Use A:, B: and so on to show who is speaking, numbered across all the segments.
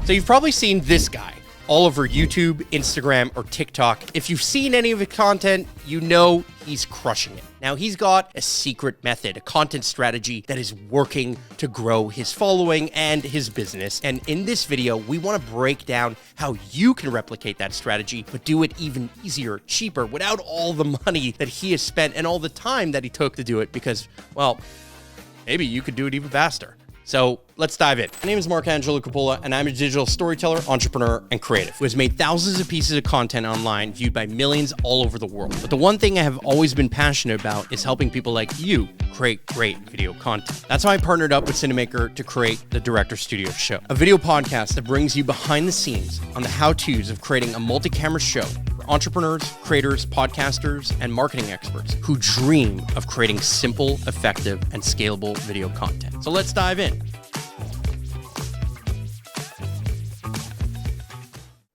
A: So you've probably seen this guy all over YouTube, Instagram, or TikTok. If you've seen any of his content, you know he's crushing it. Now, he's got a secret method, a content strategy that is working to grow his following and his business. And in this video, we want to break down how you can replicate that strategy, but do it even easier, cheaper, without all the money that he has spent and all the time that he took to do it, because, well, maybe you could do it even faster. So let's dive in. My name is Marc Angelo and I'm a digital storyteller, entrepreneur, and creative who has made thousands of pieces of content online viewed by millions all over the world. But the one thing I have always been passionate about is helping people like you create great video content. That's why I partnered up with Cinemaker to create the Director Studio Show, a video podcast that brings you behind the scenes on the how-tos of creating a multi-camera show for entrepreneurs, creators, podcasters, and marketing experts who dream of creating simple, effective, and scalable video content. So let's dive in.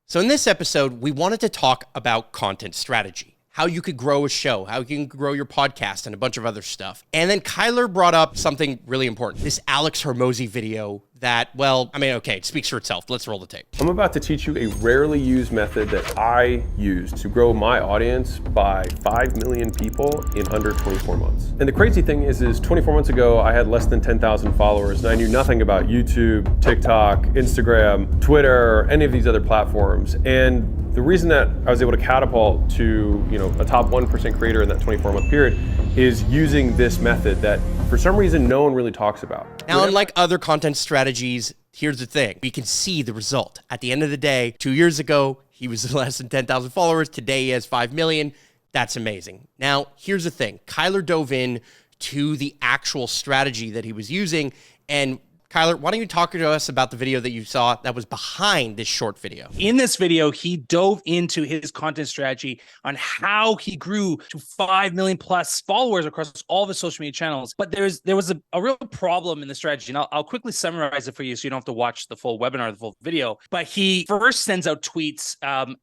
A: So in this episode, we wanted to talk about content strategy, how you could grow a show, how you can grow your podcast, and a bunch of other stuff. And then Kyler brought up something really important, this Alex Hormozi video that, well, I mean, okay, it speaks for itself. Let's roll the tape.
B: I'm about to teach you a rarely used method that I used to grow my audience by 5 million people in under 24 months. And the crazy thing is 24 months ago, I had less than 10,000 followers and I knew nothing about YouTube, TikTok, Instagram, Twitter, any of these other platforms. And the reason that I was able to catapult to, a top 1% creator in that 24-month period is using this method that for some reason no one really talks about.
A: Now, unlike other content strategies, here's the thing. We can see the result. At the end of the day, 2 years ago, he was less than 10,000 followers. Today, he has 5 million. That's amazing. Now, here's the thing. Kyler dove in to the actual strategy that he was using. And Kyler, why don't you talk to us about the video that you saw that was behind this short video?
C: In this video, he dove into his content strategy on how he grew to 5 million plus followers across all of his social media channels. But there was a real problem in the strategy. And I'll quickly summarize it for you so you don't have to watch the full webinar, the full video. But he first sends out tweets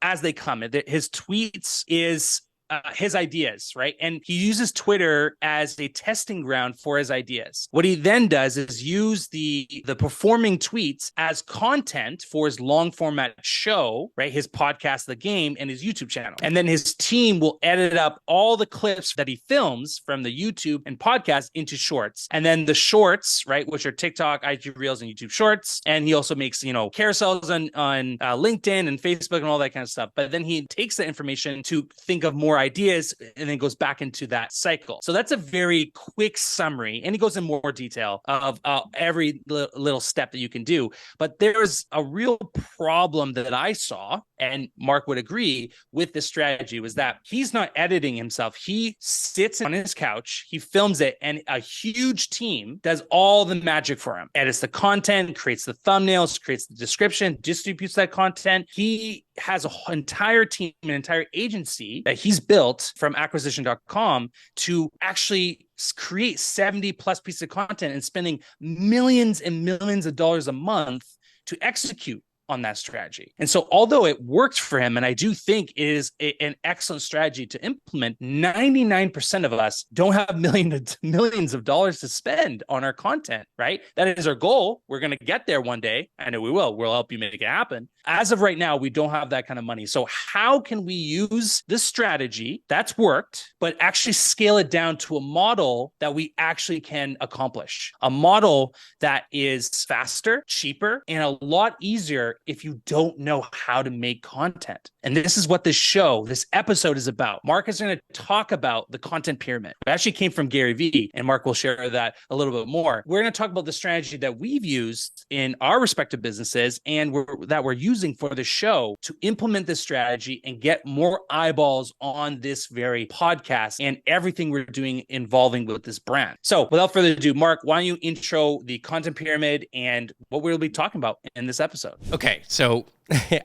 C: as they come. His tweets is his ideas, right? And he uses Twitter as a testing ground for his ideas. What he then does is use the performing tweets as content for his long format show, right? His podcast, The Game, and his YouTube channel. And then his team will edit up all the clips that he films from the YouTube and podcast into shorts. And then the shorts, right, which are TikTok, IG Reels, and YouTube Shorts. And he also makes, carousels on LinkedIn and Facebook and all that kind of stuff. But then he takes the information to think of more ideas and then goes back into that cycle. So that's a very quick summary, and he goes in more detail of every little step that you can do. But there's a real problem that I saw, and Mark would agree with this strategy, was that he's not editing himself. He sits on his couch, he films it, and a huge team does all the magic for him. Edits the content, creates the thumbnails, creates the description, distributes that content. He has an entire team, an entire agency that he's built from acquisition.com to actually create 70 plus pieces of content and spending millions and millions of dollars a month to execute on that strategy. And so although it worked for him, and I do think it is an excellent strategy to implement, 99% of us don't have millions of dollars to spend on our content, right? That is our goal. We're going to get there one day. I know we will. We'll help you make it happen. As of right now, we don't have that kind of money. So how can we use this strategy that's worked, but actually scale it down to a model that we actually can accomplish? A model that is faster, cheaper, and a lot easier if you don't know how to make content. And this is what this episode is about. Mark is going to talk about the content pyramid. It actually came from Gary Vee, and Mark will share that a little bit more. We're going to talk about the strategy that we've used in our respective businesses and that we're using for the show to implement this strategy and get more eyeballs on this very podcast and everything we're doing involving with this brand. So without further ado, Mark, why don't you intro the content pyramid and what we'll be talking about in this episode?
A: Okay, so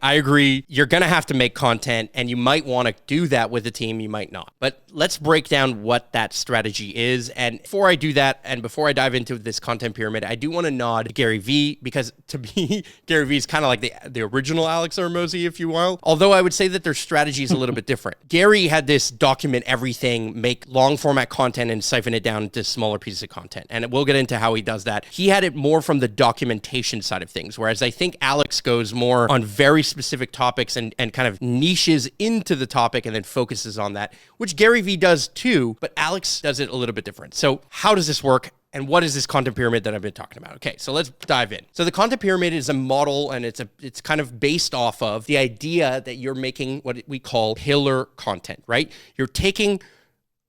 A: I agree. You're going to have to make content, and you might want to do that with a team. You might not. But let's break down what that strategy is. And before I do that, and before I dive into this content pyramid, I do want to nod to Gary Vee, because to me, Gary Vee is kind of like the original Alex Hormozi, if you will. Although I would say that their strategy is a little bit different. Gary had this document everything, make long format content and siphon it down into smaller pieces of content. And we'll get into how he does that. He had it more from the documentation side of things, whereas I think Alex goes more on very specific topics and kind of niches into the topic and then focuses on that, which Gary Vee does too, but Alex does it a little bit different. So how does this work? And what is this content pyramid that I've been talking about? Okay, so let's dive in. So the content pyramid is a model, and it's kind of based off of the idea that you're making what we call pillar content, right? You're taking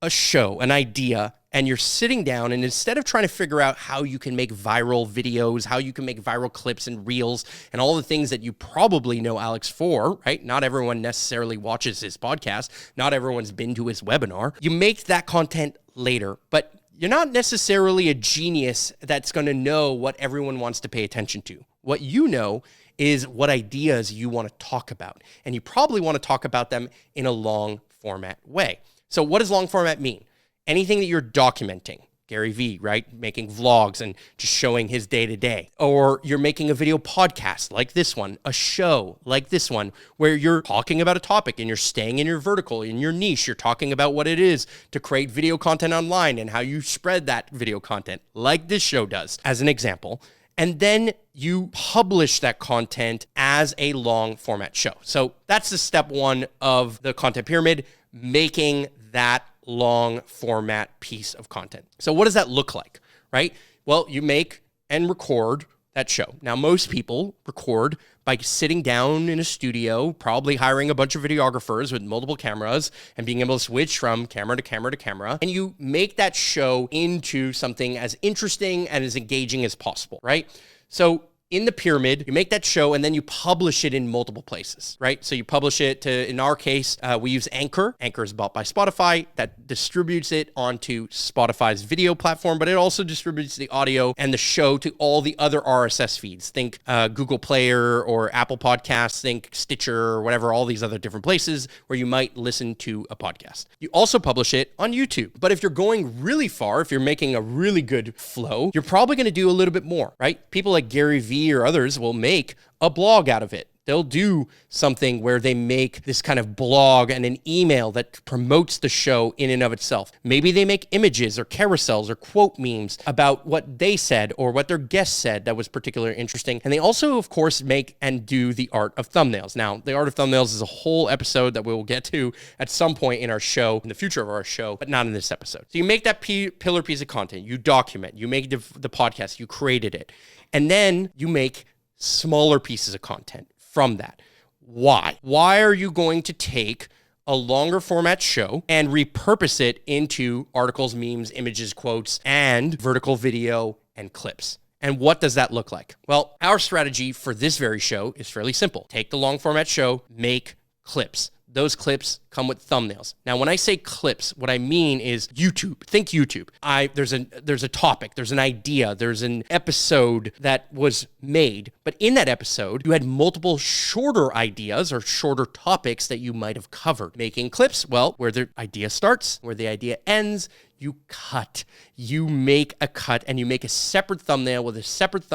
A: a show, an idea, and you're sitting down, and instead of trying to figure out how you can make viral videos, how you can make viral clips and reels, and all the things that you probably know Alex for, right? Not everyone necessarily watches his podcast. Not everyone's been to his webinar. You make that content later, but you're not necessarily a genius that's going to know what everyone wants to pay attention to. What you know is what ideas you want to talk about, and you probably want to talk about them in a long format way. So what does long format mean? Anything that you're documenting. Gary Vee, right? Making vlogs and just showing his day-to-day. Or you're making a video podcast like this one, a show like this one, where you're talking about a topic and you're staying in your vertical, in your niche. You're talking about what it is to create video content online and how you spread that video content, like this show does, as an example. And then you publish that content as a long format show. So that's the step one of the content pyramid, making that long format piece of content. So what does that look like, right? Well, you make and record that show. Now, most people record by sitting down in a studio, probably hiring a bunch of videographers with multiple cameras and being able to switch from camera to camera to camera. And you make that show into something as interesting and as engaging as possible, right? So in the pyramid, you make that show and then you publish it in multiple places, right? So you publish it to, in our case, we use Anchor. Anchor is bought by Spotify. That distributes it onto Spotify's video platform, but it also distributes the audio and the show to all the other RSS feeds. Think Google Player or Apple Podcasts, think Stitcher or whatever, all these other different places where you might listen to a podcast. You also publish it on YouTube. But if you're going really far, if you're making a really good flow, you're probably going to do a little bit more, right? People like Gary Vee or others will make a blog out of it. They'll do something where they make this kind of blog and an email that promotes the show in and of itself. Maybe they make images or carousels or quote memes about what they said or what their guest said that was particularly interesting. And they also, of course, make and do the art of thumbnails. Now, the art of thumbnails is a whole episode that we will get to at some point in our show, in the future of our show, but not in this episode. So you make that pillar piece of content, you document, you make the podcast, you created it, and then you make smaller pieces of content from that. Why? Why are you going to take a longer format show and repurpose it into articles, memes, images, quotes, and vertical video and clips? And what does that look like? Well, our strategy for this very show is fairly simple. Take the long format show, make clips. Those clips come with thumbnails. Now, when I say clips, what I mean is YouTube. Think YouTube. There's a topic, there's an idea, there's an episode that was made. But in that episode, you had multiple shorter ideas or shorter topics that you might have covered. Making clips, well, where the idea starts, where the idea ends, you cut. You make a cut and you make a separate thumbnail with a separate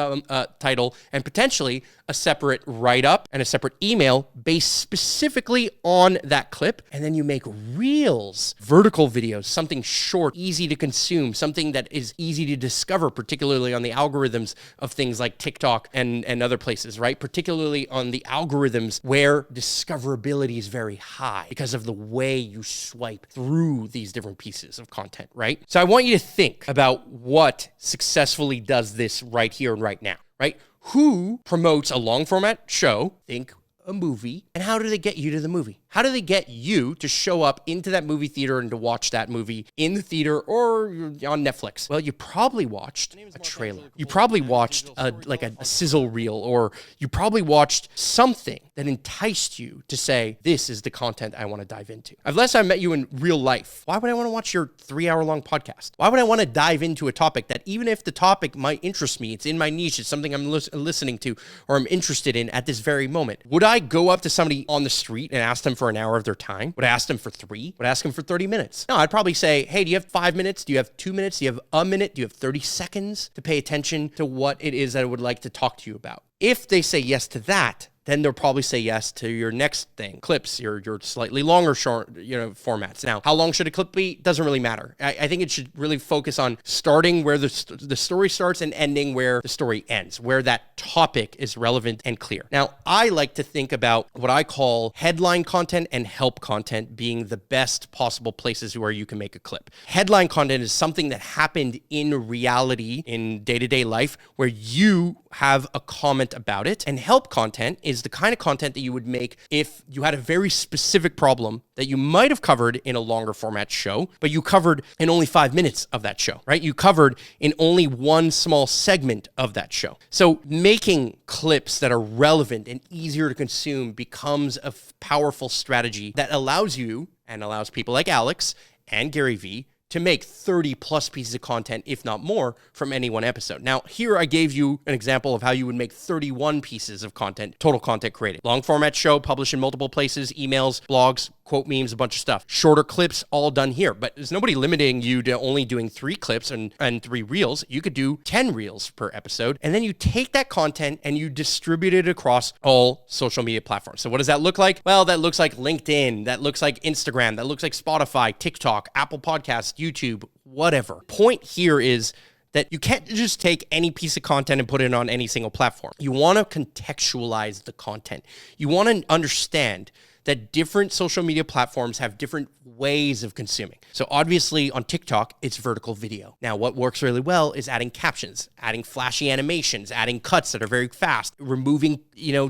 A: title and potentially a separate write-up and a separate email based specifically on that clip. And then you make reels, vertical videos, something short, easy to consume, something that is easy to discover, particularly on the algorithms of things like TikTok and other places, right? Particularly on the algorithms where discoverability is very high because of the way you swipe through these different pieces of content, right? So I want you to think about what successfully does this right here and right now, right? Who promotes a long format show? Think a movie. And how do they get you to the movie? How do they get you to show up into that movie theater and to watch that movie in the theater or on Netflix? Well, you probably watched a trailer. You probably watched a sizzle reel, or you probably watched something that enticed you to say, this is the content I want to dive into. Unless I met you in real life, why would I want to watch your 3-hour-long podcast? Why would I want to dive into a topic that, even if the topic might interest me, it's in my niche, it's something I'm listening to or I'm interested in at this very moment? Would I go up to somebody on the street and ask them for an hour of their time? Would I ask them for 3? Would I ask them for 30 minutes? No, I'd probably say, hey, do you have 5 minutes? Do you have 2 minutes? Do you have a minute? Do you have 30 seconds to pay attention to what it is that I would like to talk to you about? If they say yes to that, then they'll probably say yes to your next thing, clips, your slightly longer short, formats. Now, how long should a clip be? Doesn't really matter. I think it should really focus on starting where the story starts and ending where the story ends, where that topic is relevant and clear. Now, I like to think about what I call headline content and help content being the best possible places where you can make a clip. Headline content is something that happened in reality, in day-to-day life, where you have a comment about it. And help content is the kind of content that you would make if you had a very specific problem that you might have covered in a longer format show, but you covered in only 5 minutes of that show, right? You covered in only one small segment of that show. So making clips that are relevant and easier to consume becomes a powerful strategy that allows you and allows people like Alex and Gary Vee to make 30 plus pieces of content, if not more, from any one episode. Now, here I gave you an example of how you would make 31 pieces of content, total content created. Long format show, published in multiple places, emails, blogs, quote memes, a bunch of stuff. Shorter clips, all done here. But there's nobody limiting you to only doing 3 clips and 3 reels. You could do 10 reels per episode. And then you take that content and you distribute it across all social media platforms. So what does that look like? Well, that looks like LinkedIn. That looks like Instagram. That looks like Spotify, TikTok, Apple Podcasts, YouTube, whatever. Point here is that you can't just take any piece of content and put it on any single platform. You want to contextualize the content. You want to understand that different social media platforms have different ways of consuming. So obviously on TikTok, it's vertical video. Now, what works really well is adding captions, adding flashy animations, adding cuts that are very fast, removing,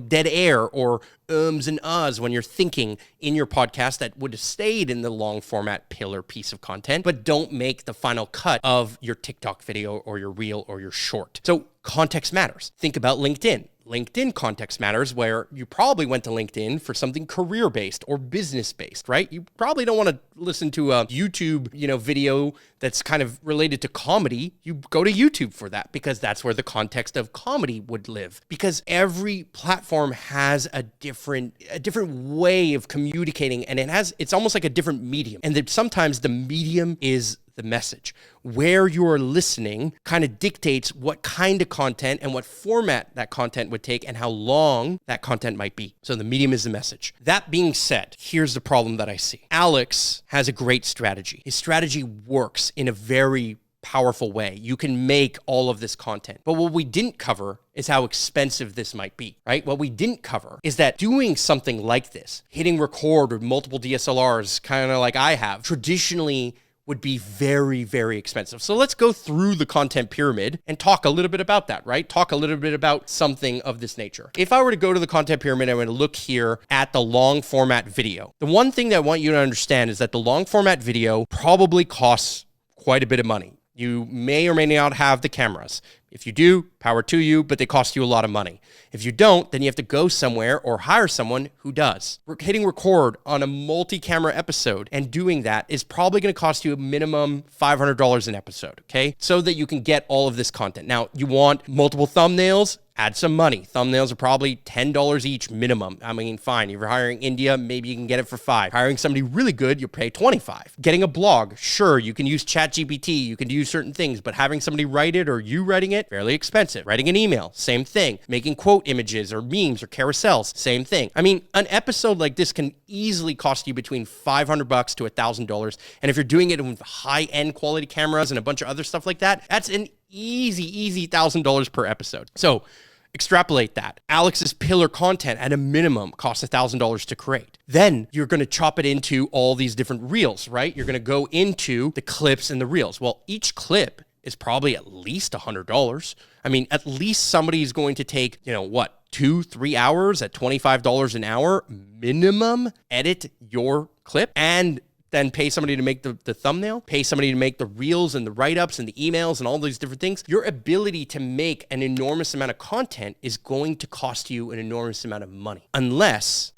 A: dead air or ums and uhs when you're thinking in your podcast that would have stayed in the long format pillar piece of content, but don't make the final cut of your TikTok video or your reel or your short. So context matters. Think about LinkedIn. LinkedIn context matters, where you probably went to LinkedIn for something career-based or business-based, right? You probably don't want to listen to a YouTube, video that's kind of related to comedy. You go to YouTube for that because that's where the context of comedy would live. Because every platform has a different way of communicating, and it's almost like a different medium. And that sometimes the medium is the message. Where you're listening kind of dictates what kind of content and what format that content would take and how long that content might be. So the medium is the message. That being said, here's the problem that I see. Alex has a great strategy. His strategy works in a very powerful way. You can make all of this content. But what we didn't cover is how expensive this might be, right? What we didn't cover is that doing something like this, hitting record with multiple DSLRs, kind of like I have, traditionally would be very, very expensive. So let's go through the content pyramid and talk a little bit about that, right? Talk a little bit about something of this nature. If I were to go to the content pyramid, I'm going to look here at the long format video. The one thing that I want you to understand is that the long format video probably costs quite a bit of money. You may or may not have the cameras. If you do, power to you, but they cost you a lot of money. If you don't, then you have to go somewhere or hire someone who does. Hitting record on a multi-camera episode and doing that is probably going to cost you a minimum $500 an episode, okay? So that you can get all of this content. Now, you want multiple thumbnails? Add some money. Thumbnails are probably $10 each minimum. I mean, fine. If you're hiring India, maybe you can get it for $5. Hiring somebody really good, you'll pay $25. Getting a blog, sure, you can use ChatGPT, you can do certain things, but having somebody write it or you writing it, fairly expensive. Writing an email, same thing. Making quote images or memes or carousels, same thing. I mean, an episode like this can easily cost you between $500 to $1,000. And if you're doing it with high-end quality cameras and a bunch of other stuff like that, that's an easy $1,000 per episode. So extrapolate that. Alex's pillar content at a minimum costs $1,000 to create. Then you're going to chop it into all these different reels, right? You're going to go into the clips and the reels. Well, each clip is probably at least $100. I mean, at least somebody's going to take, 2-3 hours at $25 an hour minimum edit your clip and then pay somebody to make the thumbnail, pay somebody to make the reels and the write-ups and the emails and all these different things, your ability to make an enormous amount of content is going to cost you an enormous amount of money. Unless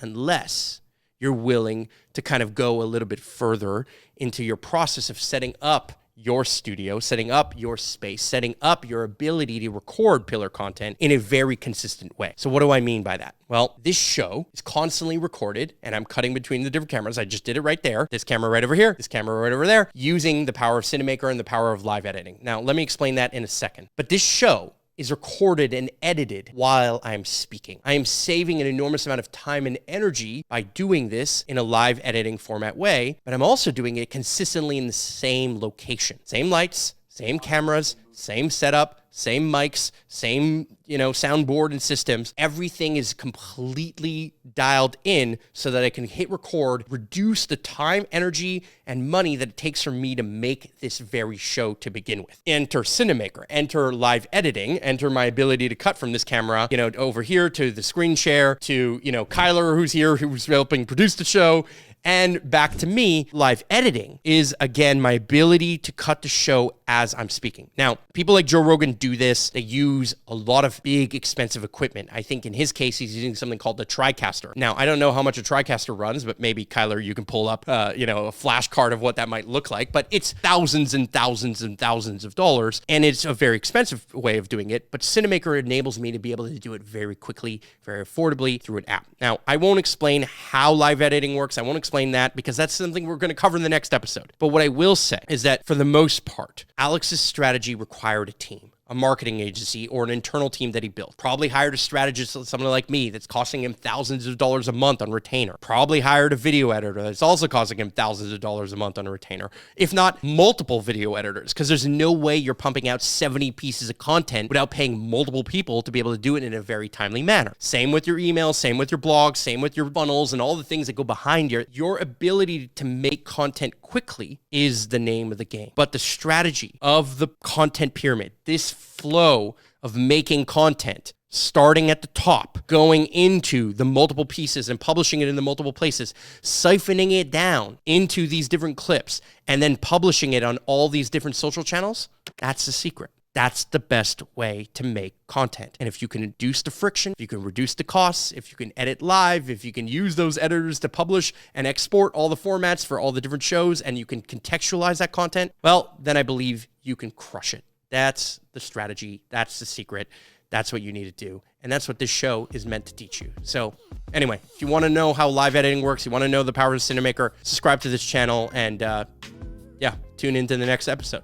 A: you're willing to kind of go a little bit further into your process of setting up your studio, setting up your space, setting up your ability to record pillar content in a very consistent way. So what do I mean by that? Well, this show is constantly recorded and I'm cutting between the different cameras. I just did it right there. This camera right over here, this camera right over there, using the power of Cinemaker and the power of live editing. Now, let me explain that in a second. But this show is recorded and edited while I'm speaking. I am saving an enormous amount of time and energy by doing this in a live editing format way, but I'm also doing it consistently in the same location. Same lights, same cameras, same setup, same mics, same, soundboard and systems. Everything is completely dialed in so that I can hit record, reduce the time, energy, and money that it takes for me to make this very show to begin with. Enter Cinemaker, enter live editing, enter my ability to cut from this camera, over here to the screen share to, Kyler, who's here, who's helping produce the show. And back to me, live editing is, again, my ability to cut the show as I'm speaking. Now, people like Joe Rogan do this. They use a lot of big, expensive equipment. I think in his case, he's using something called the TriCaster. Now, I don't know how much a TriCaster runs, but maybe, Kyler, you can pull up, a flash card of what that might look like. But it's thousands and thousands and thousands of dollars, and it's a very expensive way of doing it. But Cinemaker enables me to be able to do it very quickly, very affordably through an app. Now, I won't explain how live editing works. I won't explain that because that's something we're going to cover in the next episode. But what I will say is that for the most part, Alex's strategy required a team, a marketing agency, or an internal team that he built. Probably hired a strategist, someone like me, that's costing him thousands of dollars a month on retainer. Probably hired a video editor that's also costing him thousands of dollars a month on a retainer, if not multiple video editors, because there's no way you're pumping out 70 pieces of content without paying multiple people to be able to do it in a very timely manner. Same with your emails, same with your blogs, same with your funnels and all the things that go behind your ability to make content quickly is the name of the game. But the strategy of the content pyramid, this flow of making content, starting at the top, going into the multiple pieces and publishing it in the multiple places, siphoning it down into these different clips, and then publishing it on all these different social channels, that's the secret. That's the best way to make content. And if you can reduce the friction, if you can reduce the costs, if you can edit live, if you can use those editors to publish and export all the formats for all the different shows, and you can contextualize that content, well, then I believe you can crush it. That's the strategy. That's the secret. That's what you need to do. And that's what this show is meant to teach you. So anyway, if you want to know how live editing works, you want to know the power of Cinemaker, subscribe to this channel and tune into the next episode.